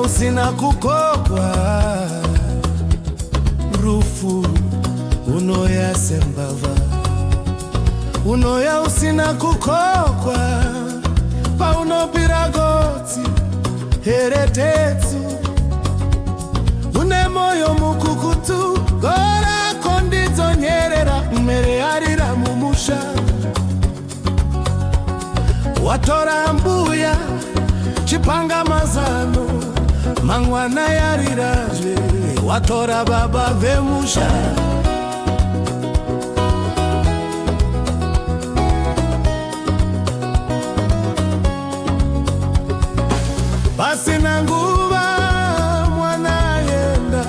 Usina kukokwa rufu unoya sembava unoya usina kukokwa pauno piragoti heretetsu une moyo mukukutu gora kondizo nyerera mere arira mumusha watora mbuya chipanga mazano mangwana yariraje watora baba vemusha basi na nguva mwana yenda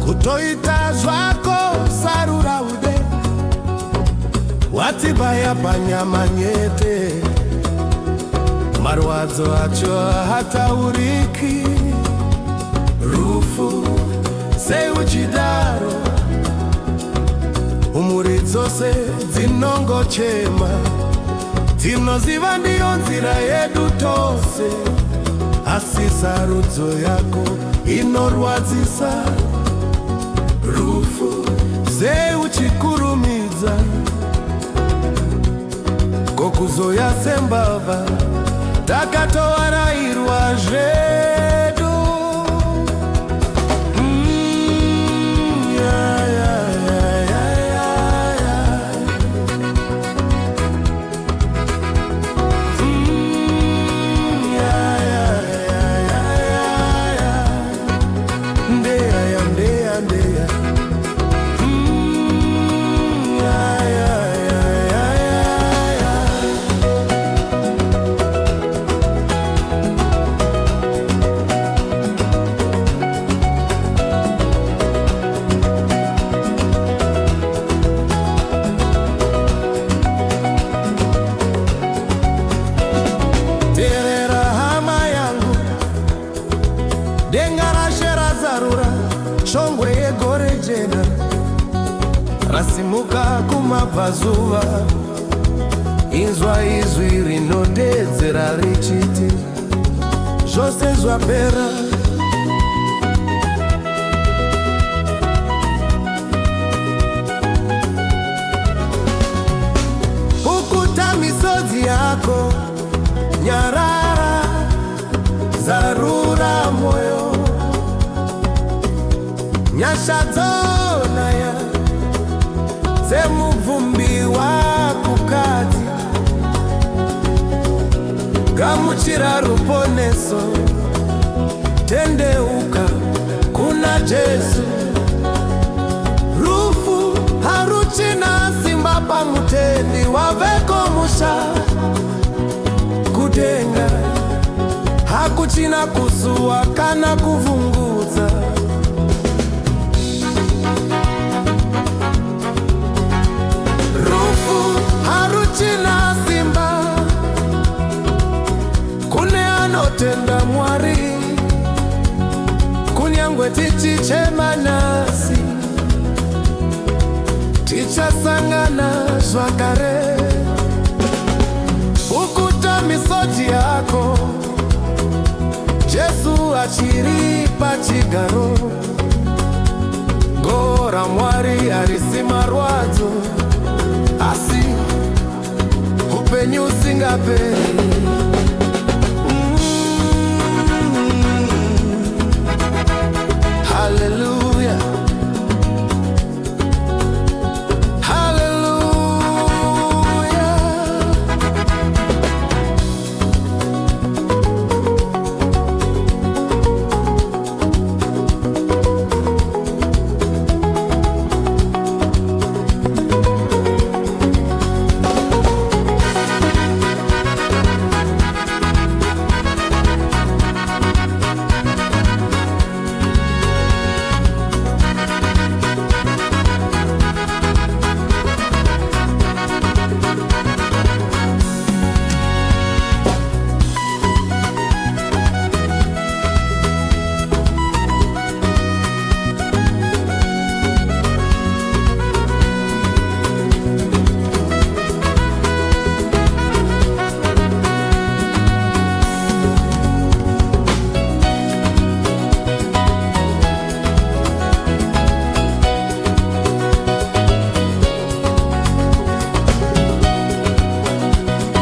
kutoita zwako sarura ude watibaya panyamanyete marwadzo acho hatauriki rufu seuchidaro umuri dzose dzinongochema dzinoziva ndiyo nzira yedu tose asi sarudzo yako inorwadzisa rufu seuchikurumidza kokuzoya sembava takatoarairwa zvedu. Shongwe yegore jena rasimuka kumabvazuva inzwa izwi rinodedzera richiti zvose zvapera pukuta misodzi yako nyarara zarura moyo nyasha dzonaya dzemubvumbi wakukati gamuchira ruponeso tendeuka kuna Jesu rufu haruchina simba pamutendi waveko musha kudenga hakuchina kusuwa kana kuvungudza haruchina simba kune anotenda Mwari kunyangwe tichichema nasi tichasangana zvakare ukuta misodzi yako Jesu achiri pachigaro gora Mwari arisi marwadzo asi upenyu usingaperi